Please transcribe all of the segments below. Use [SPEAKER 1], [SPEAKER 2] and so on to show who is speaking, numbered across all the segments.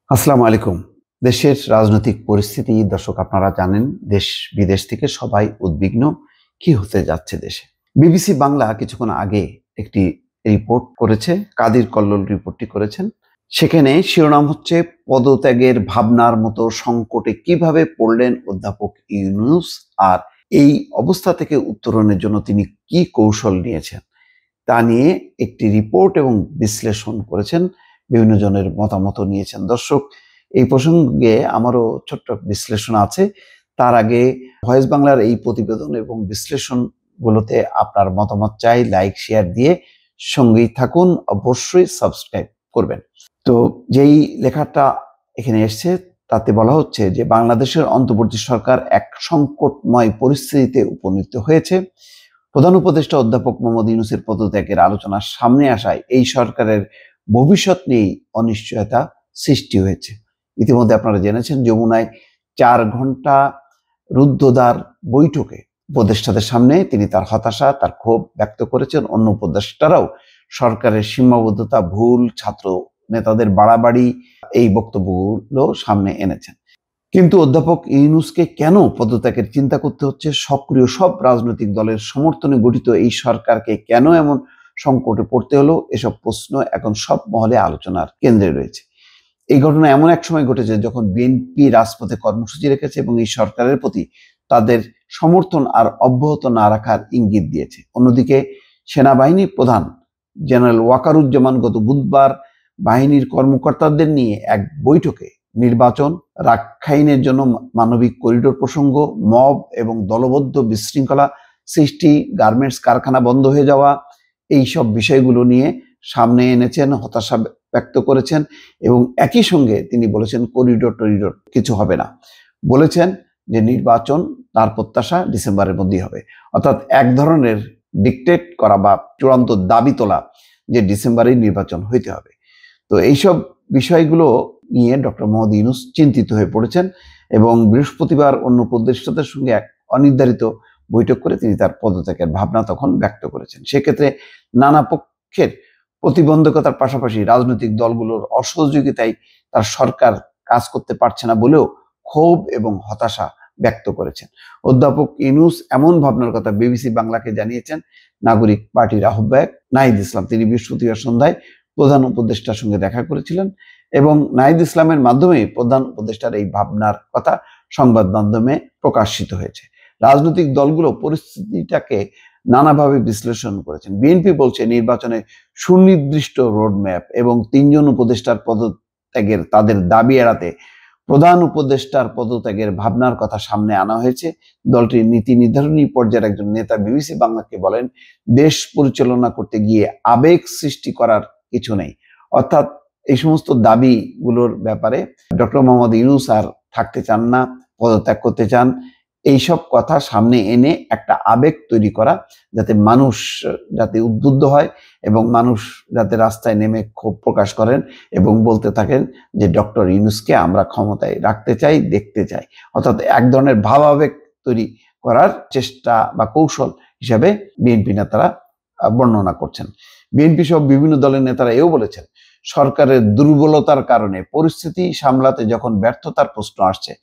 [SPEAKER 1] আসসালামু আলাইকুম। দেশের রাজনৈতিক পরিস্থিতি দর্শক আপনারা জানেন, দেশ বিদেশ থেকে সবাই উদ্বিগ্ন কি হতে যাচ্ছে দেশে। বিবিসি বাংলা কিছুক্ষণ আগে একটি রিপোর্ট করেছে, কাদির কল্লোল রিপোর্টটি করেছেন। সেখানে শিরোনাম হচ্ছে পদত্যাগের ভাবনার মতো সংকটে কিভাবে পড়লেন অধ্যাপক ইউনূস, আর এই অবস্থা থেকে উত্তরণের জন্য তিনি কি কৌশল নিয়েছেন তা নিয়ে একটি রিপোর্ট এবং বিশ্লেষণ করেছেন। বিভিন্ন জনের মতামত নিয়েছেন। দর্শক, এই প্রসঙ্গে আমারও ছোট্ট বিশ্লেষণ আছে। তার আগে ভয়েস বাংলার এই প্রতিবেদন এবং বিশ্লেষণগুলোতে আপনার মতামত চাই। লাইক শেয়ার দিয়ে সঙ্গেই থাকুন, অবশ্যই সাবস্ক্রাইব করবেন। তো যেই লেখাটা এখানে এসছে তাতে বলা হচ্ছে যে বাংলাদেশের অন্তর্বর্তী সরকার এক সংকটময় পরিস্থিতিতে উপনীত হয়েছে। প্রধান উপদেষ্টা অধ্যাপক মোহাম্মদ ইউনূসের পদত্যাগের আলোচনা সামনে আসায় এই সরকারের ভবিষ্যৎ নিয়েই অনিশ্চয়তা সৃষ্টি হয়েছে। ইতিমধ্যে আপনারা জেনেছেন, যমুনায় 4 ঘন্টা রুদ্ধদ্বার বৈঠকে উপদেষ্টাদের সামনে তিনি তার হতাশা, তার ক্ষোভ ব্যক্ত করেছেন। অন্য উপদেষ্টারাও সরকারের সীমাবদ্ধতা, ভুল, ছাত্র নেতাদের বাড়াবাড়ি, এই বক্তব্যগুলো সামনে এনেছেন। কিন্তু অধ্যাপক ইউনূসকে কেন পদত্যাগের চিন্তা করতে হচ্ছে? সক্রিয় সব রাজনৈতিক দলের সমর্থনে গঠিত এই সরকারকে কেন এমন সংকটে পড়তে হলো? এসব প্রশ্ন এখন সব মহলে আলোচনার কেন্দ্রে রয়েছে। এই ঘটনা এমন এক সময় ঘটেছে যখন বিএনপি রাজপথে কর্মসূচি রেখেছে এবং এই সরকারের প্রতি তাদের সমর্থন আর অব্যাহত না রাখার ইঙ্গিত দিয়েছে। অন্যদিকে সেনাবাহিনী প্রধান জেনারেল ওয়াকারুজ্জামান গত বুধবার বাহিনীর কর্মকর্তাদের নিয়ে এক বৈঠকে নির্বাচন, রাখাইনের জন্য মানবিক করিডোর প্রসঙ্গ, মব এবং দলবদ্ধ বিশৃঙ্খলা সৃষ্টি, গার্মেন্টস কারখানা বন্ধ হয়ে যাওয়া, এই সব বিষয়গুলো নিয়ে সামনে এনেছেন, হতাশা ব্যক্ত করেছেন এবং একই সঙ্গে তিনি বলেছেন করিডোর টরিডোর কিছু হবে না। বলেছেন যে নির্বাচন তার প্রত্যাশা ডিসেম্বরের মধ্যেই হবে। অর্থাৎ এক ধরনের ডিকটেট করা বা চূড়ান্ত দাবি তোলা যে ডিসেম্বরেই নির্বাচন হইতে হবে। তো এইসব বিষয়গুলো নিয়ে ডক্টর মোহাম্মদ ইউনূস চিন্তিত হয়ে পড়েছেন এবং বৃহস্পতিবার অন্য উপদেষ্টাদের সঙ্গে এক অনির্ধারিত বৈঠক করে তিনি তার পদত্যাগের ভাবনা তখন ব্যক্ত করেছেন। সেক্ষেত্রে নানা পক্ষের প্রতিবন্ধকতার পাশাপাশি রাজনৈতিক দলগুলোর অসহযোগিতায় তার সরকার কাজ করতে পারছে না বলেও ক্ষোভ এবং হতাশা ব্যক্ত করেছেন। অধ্যাপক ইউনূস এমন ভাবনার কথা বিবিসি বাংলাকে জানিয়েছেন নাগরিক পার্টির আহ্বায়ক নাহিদ ইসলাম। তিনি বৃহস্পতিবার সন্ধ্যায় প্রধান উপদেষ্টার সঙ্গে দেখা করেছিলেন এবং নাহিদ ইসলামের মাধ্যমে প্রধান উপদেষ্টার এই ভাবনার কথা সংবাদ মাধ্যমে প্রকাশিত হয়েছে। রাজনৈতিক দলগুলো পরিস্থিতিটাকে নানাভাবে বিশ্লেষণ করেছেন। বিএনপি বলছে নির্বাচনে সুনির্দিষ্ট রোডম্যাপ এবং 3 জন উপদেষ্টার পদত্যাগের তাদের দাবি এড়াতে প্রধান উপদেষ্টার পদত্যাগের ভাবনার কথা সামনে আনা হয়েছে। দলটির নীতি নির্ধারণী পর্যায়ের একজন নেতা বিবিসি বাংলাকে বলেন, দেশ পরিচালনা করতে গিয়ে আবেগ সৃষ্টি করার কিছু নেই। অর্থাৎ এই সমস্ত দাবিগুলোর ব্যাপারে ডক্টর মোহাম্মদ ইউনূস আর থাকতে চান না, পদত্যাগ করতে চান। এইসব কথা সামনে এনে একটা আবেগ তৈরি করা, যাতে মানুষ যাতে উদ্বুদ্ধ হয় এবং মানুষ যাতে রাস্তায় নেমে ক্ষোভ প্রকাশ করেন এবং বলতে থাকেন যে ডক্টর ইউনূসকে আমরা ক্ষমতায় রাখতে চাই, দেখতে চাই। অর্থাৎ এক ধরনের ভাবাবেগ তৈরি করার চেষ্টা বা কৌশল হিসাবে বিএনপি নেতারা বর্ণনা করছেন। বিএনপি সহ বিভিন্ন দলের নেতারা এও বলেছেন, সরকারের দুর্বলতার কারণে পরিস্থিতি সামলাতে যখন ব্যর্থতার প্রশ্ন আসছে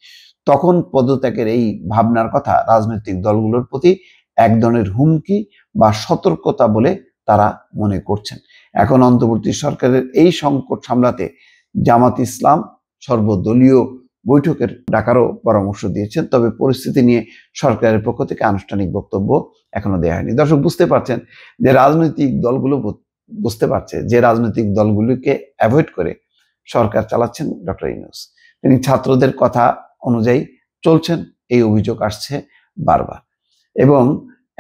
[SPEAKER 1] তখন পদত্যাগের এই ভাবনার কথা রাজনৈতিক দলগুলোর প্রতি এক ধরনের হুমকি বা সতর্কতা বলে তারা মনে করছেন। এখন অন্তর্বর্তী সরকারের এই সংকট সামলাতে জামাত ইসলাম সর্বদলীয় বৈঠকের ডাকারও পরামর্শ দিয়েছেন। তবে পরিস্থিতি নিয়ে সরকারের পক্ষ থেকে আনুষ্ঠানিক বক্তব্য এখনো দেওয়া হয়নি। দর্শক, বুঝতে পারছেন যে রাজনৈতিক দলগুলো বুঝতে পারছে যে রাজনৈতিক দলগুলিকে অ্যাভয়েড করে সরকার চালাচ্ছেন ডক্টর ইউনূস। তিনি ছাত্রদের কথা অনুযায়ী চলছেন, এই অভিযোগ আসছে বারবার। এবং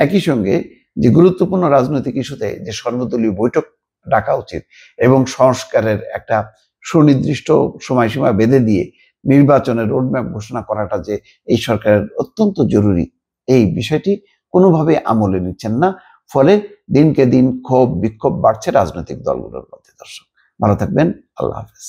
[SPEAKER 1] একই সঙ্গে যে গুরুত্বপূর্ণ রাজনৈতিক ইস্যুতে যে সর্বদলীয় বৈঠক ডাকা উচিত এবং সংস্কারের একটা সুনির্দিষ্ট সময়সীমা বেঁধে দিয়ে নির্বাচনের রোডম্যাপ ঘোষণা করাটা যে এই সরকারের অত্যন্ত জরুরি, এই বিষয়টি কোনোভাবে আমলে নিচ্ছেন না। ফলে দিনকে দিন ক্ষোভ বিক্ষোভ বাড়ছে রাজনৈতিক দলগুলোর মধ্যে। দর্শক, ভালো থাকবেন। আল্লাহ হাফেজ।